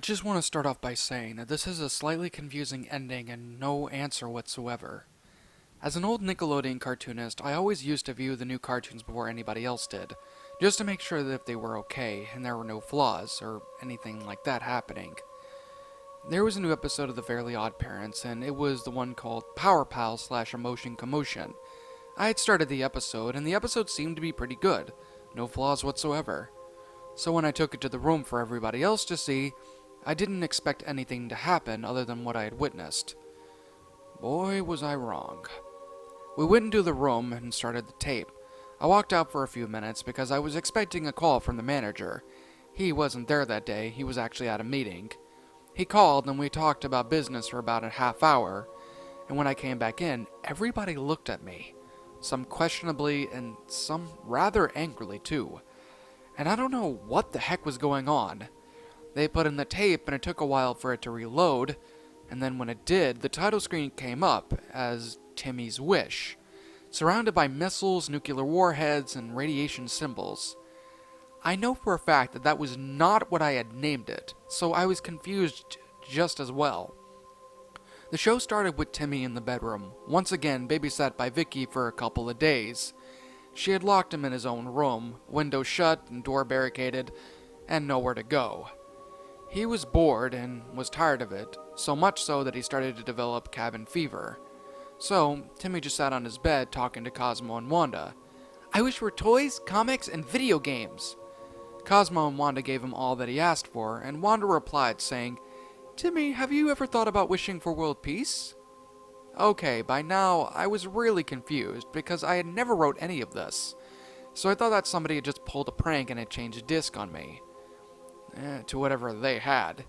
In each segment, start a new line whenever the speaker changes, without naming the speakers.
just want to start off by saying that this is a slightly confusing ending and no answer whatsoever. As an old Nickelodeon cartoonist, I always used to view the new cartoons before anybody else did, just to make sure that if they were okay and there were no flaws or anything like that happening. There was a new episode of The Fairly Oddparents, and it was the one called Power Pal / Emotion Commotion. I had started the episode, and the episode seemed to be pretty good, no flaws whatsoever. So when I took it to the room for everybody else to see, I didn't expect anything to happen other than what I had witnessed. Boy, was I wrong. We went into the room and started the tape. I walked out for a few minutes because I was expecting a call from the manager. He wasn't there that day, he was actually at a meeting. He called and we talked about business for about a half hour, and when I came back in, everybody looked at me. Some questionably and some rather angrily too. And I don't know what the heck was going on. They put in the tape and it took a while for it to reload, and then when it did, the title screen came up as Timmy's Wish, surrounded by missiles, nuclear warheads, and radiation symbols. I know for a fact that that was not what I had named it, so I was confused just as well. The show started with Timmy in the bedroom, once again babysat by Vicky for a couple of days. She had locked him in his own room, window shut and door barricaded, and nowhere to go. He was bored and was tired of it, so much so that he started to develop cabin fever. So, Timmy just sat on his bed talking to Cosmo and Wanda. "I wish for toys, comics, and video games." Cosmo and Wanda gave him all that he asked for, and Wanda replied saying, "Timmy, have you ever thought about wishing for world peace?" Okay, by now, I was really confused, because I had never wrote any of this, so I thought that somebody had just pulled a prank and had changed a disc on me. To whatever they had.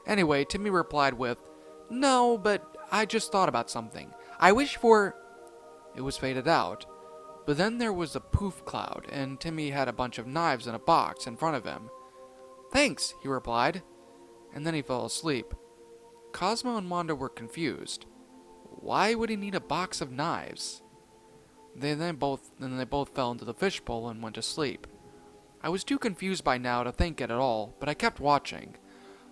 Anyway, Timmy replied with, "No, but I just thought about something. I wish for..." It was faded out. But then there was a poof cloud, and Timmy had a bunch of knives in a box in front of him. "Thanks," he replied, and then he fell asleep. Cosmo and Wanda were confused. Why would he need a box of knives? They both fell into the fishbowl and went to sleep. I was too confused by now to think it at all, but I kept watching.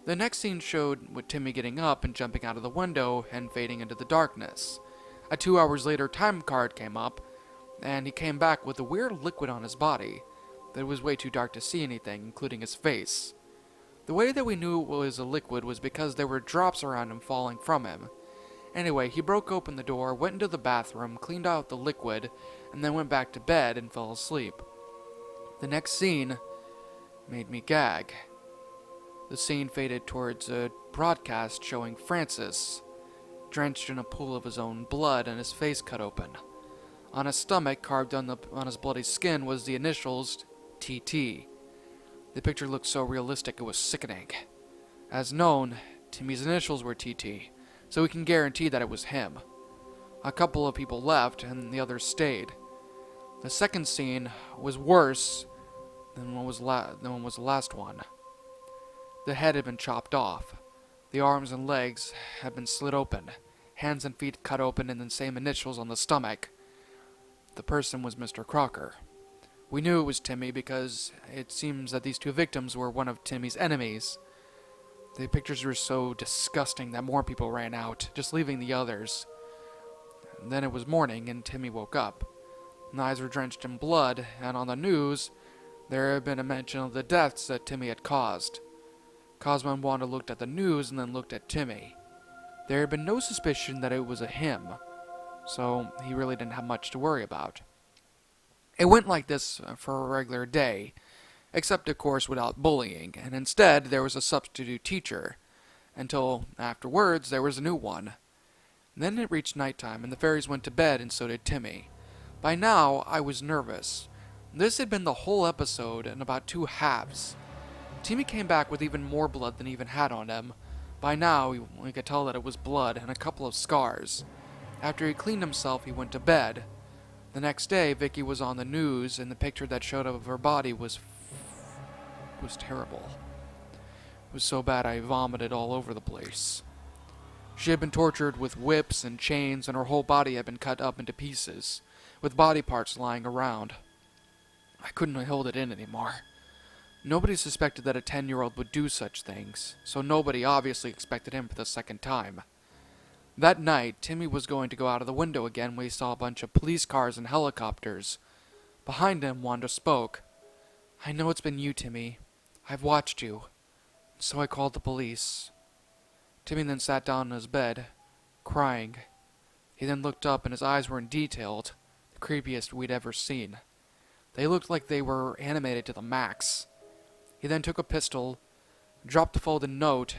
The next scene showed with Timmy getting up and jumping out of the window and fading into the darkness. A 2 hours later time card came up, and he came back with a weird liquid on his body, that it was way too dark to see anything, including his face. The way that we knew it was a liquid was because there were drops around him falling from him. Anyway, he broke open the door, went into the bathroom, cleaned out the liquid, and then went back to bed and fell asleep. The next scene made me gag. The scene faded towards a broadcast showing Francis, drenched in a pool of his own blood and his face cut open. On his stomach, carved on his bloody skin, was the initials TT. The picture looked so realistic it was sickening. As known, Timmy's initials were TT, so we can guarantee that it was him. A couple of people left, and the others stayed. The second scene was worse than what was the last one. The head had been chopped off. The arms and legs had been slit open, hands and feet cut open, and the same initials on the stomach. The person was Mr.Crocker. We knew it was Timmy because it seems that these two victims were one of Timmy's enemies. The pictures were so disgusting that more people ran out, just leaving the others. Then it was morning, and Timmy woke up. The eyes were drenched in blood, and on the news, there had been a mention of the deaths that Timmy had caused. Cosmo and Wanda looked at the news and then looked at Timmy. There had been no suspicion that it was a him, so he really didn't have much to worry about. It went like this for a regular day, except of course without bullying, and instead there was a substitute teacher, until afterwards there was a new one. Then it reached nighttime, and the fairies went to bed, and so did Timmy. By now, I was nervous. This had been the whole episode in about 2 halves. Timmy came back with even more blood than he even had on him. By now, we could tell that it was blood and a couple of scars. After he cleaned himself, he went to bed. The next day, Vicky was on the news, and the picture that showed of her body was terrible. It was so bad I vomited all over the place. She had been tortured with whips and chains, and her whole body had been cut up into pieces, with body parts lying around. I couldn't hold it in anymore. Nobody suspected that a 10-year-old would do such things, so nobody obviously expected him for the second time. That night, Timmy was going to go out of the window again when he saw a bunch of police cars and helicopters. Behind him, Wanda spoke. "I know it's been you, Timmy. I've watched you. So I called the police." Timmy then sat down in his bed, crying. He then looked up and his eyes were detailed, the creepiest we'd ever seen. They looked like they were animated to the max. He then took a pistol, dropped the folded note,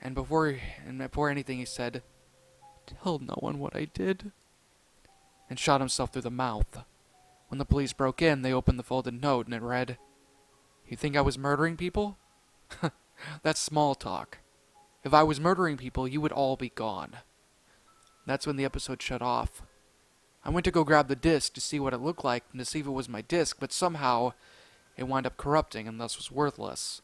and before anything he said, "Tell no one what I did," and shot himself through the mouth. When the police broke in, they opened the folded note and it read, "You think I was murdering people? That's small talk. If I was murdering people, you would all be gone." That's when the episode shut off. I went to go grab the disc to see what it looked like and to see if it was my disc, but somehow it wound up corrupting and thus was worthless.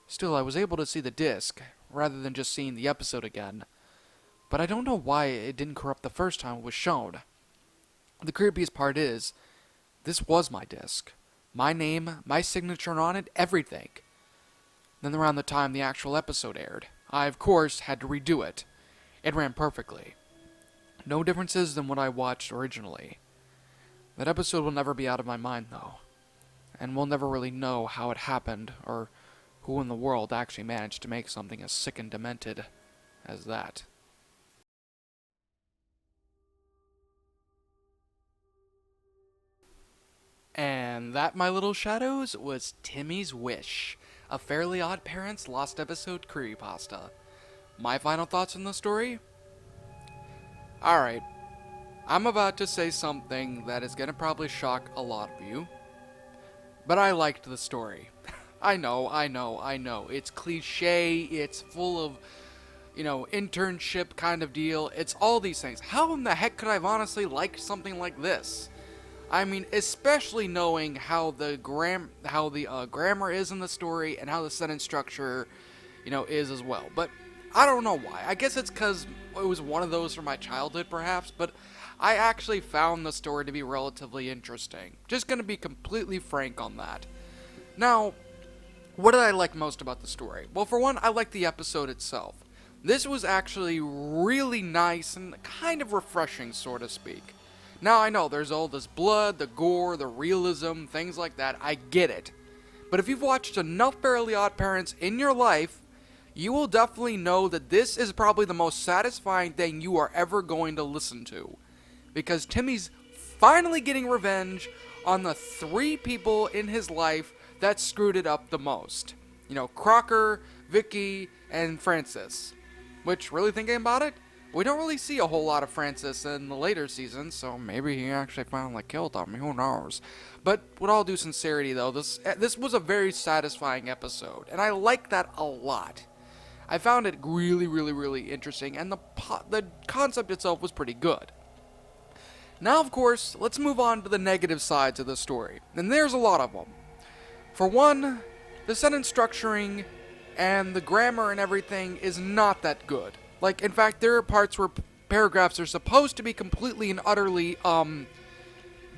Still, I was able to see the disc, rather than just seeing the episode again. But I don't know why it didn't corrupt the first time it was shown. The creepiest part is, this was my disc. My name, my signature on it, everything. Then around the time the actual episode aired, I, of course, had to redo it. It ran perfectly. No differences than what I watched originally. That episode will never be out of my mind, though. And we'll never really know how it happened, or who in the world actually managed to make something as sick and demented as that. And that, my little shadows, was Timmy's Wish, a Fairly Odd Parents lost episode creepypasta. My final thoughts on the story? Alright, I'm about to say something that is gonna probably shock a lot of you, but I liked the story. I know. It's cliche, it's full of, internship kind of deal. It's all these things. How in the heck could I have honestly liked something like this? I mean, especially knowing how the grammar is in the story and how the sentence structure, is as well. But I don't know why. I guess it's because it was one of those from my childhood, perhaps. But I actually found the story to be relatively interesting. Just gonna be completely frank on that. Now, what did I like most about the story? Well, for one, I liked the episode itself. This was actually really nice and kind of refreshing, so to speak. Now, I know there's all this blood, the gore, the realism, things like that. I get it. But if you've watched enough Fairly Odd Parents in your life, you will definitely know that this is probably the most satisfying thing you are ever going to listen to. Because Timmy's finally getting revenge on the 3 people in his life that screwed it up the most. Crocker, Vicky, and Francis. Which, really thinking about it, we don't really see a whole lot of Francis in the later seasons, so maybe he actually finally killed them, who knows. But with all due sincerity though, this was a very satisfying episode, and I like that a lot. I found it really, really, really interesting, and the concept itself was pretty good. Now, of course, let's move on to the negative sides of the story, and there's a lot of them. For one, the sentence structuring and the grammar and everything is not that good. Like, in fact, there are parts where paragraphs are supposed to be completely and utterly,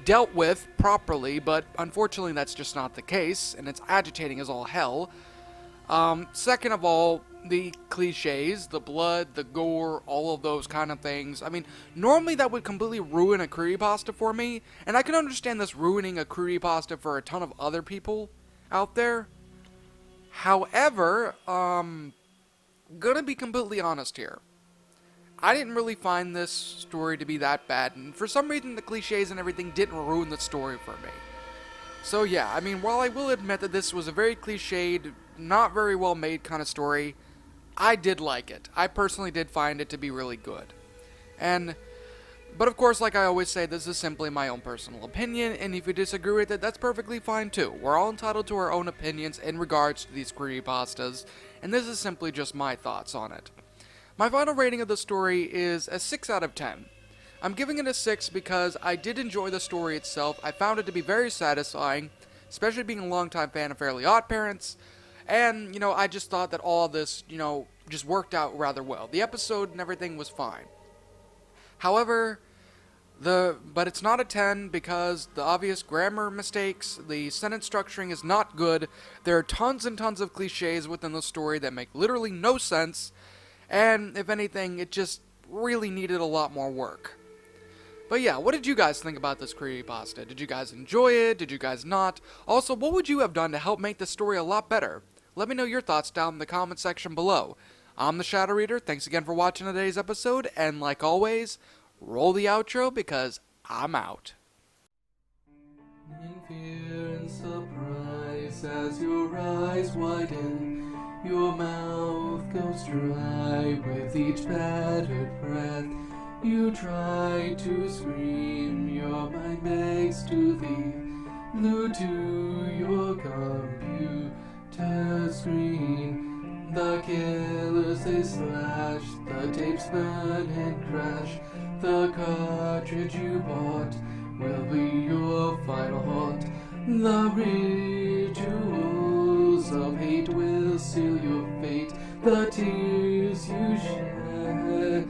dealt with properly, but unfortunately that's just not the case, and it's agitating as all hell. Second of all, the cliches, the blood, the gore, all of those kind of things. I mean, normally that would completely ruin a creepypasta for me, and I can understand this ruining a creepypasta for a ton of other people out there. However, gonna be completely honest here. I didn't really find this story to be that bad, and for some reason the cliches and everything didn't ruin the story for me. So yeah, I mean, while I will admit that this was a very cliched, not very well made kind of story, I did like it. I personally did find it to be really good. But of course, like I always say, this is simply my own personal opinion, and if you disagree with it, that's perfectly fine too. We're all entitled to our own opinions in regards to these creepypastas, and this is simply just my thoughts on it. My final rating of the story is a 6 out of 10. I'm giving it a 6 because I did enjoy the story itself. I found it to be very satisfying, especially being a longtime fan of Fairly Odd Parents. And, I just thought that all of this, just worked out rather well. The episode and everything was fine. However, But it's not a 10 because the obvious grammar mistakes, the sentence structuring is not good. There are tons and tons of cliches within the story that make literally no sense, and if anything, it just really needed a lot more work. But yeah, what did you guys think about this creepypasta? Did you guys enjoy it? Did you guys not? Also, what would you have done to help make the story a lot better? Let me know your thoughts down in the comment section below. I'm the Shadow Reader. Thanks again for watching today's episode, and like always, roll the outro because I'm out. In fear and surprise as your eyes widen, your mouth goes dry with each battered breath. You try to scream, your mind begs to leave, glued to your computer screen. The killers they slash, the tapes burn and crash. The cartridge you bought will be your final haunt. The rituals of hate will seal your fate. The tears you shed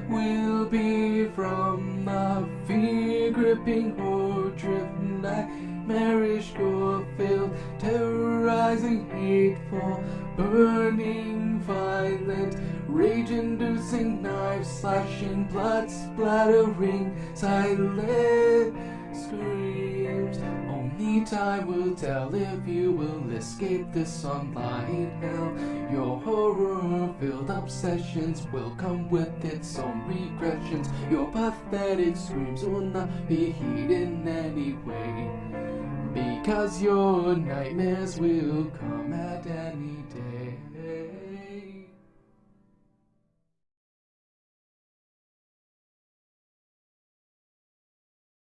will be from the fear-gripping horror-driven nightmarish gore-filled, terrorizing, hateful, burning, violent, rage-inducing, knife-slashing, blood-splattering, silent screams. Only time will tell if you will escape this online hell. Your horror-filled obsessions will come with its own regressions. Your pathetic screams will not be heeded in any way, because your nightmares will come at any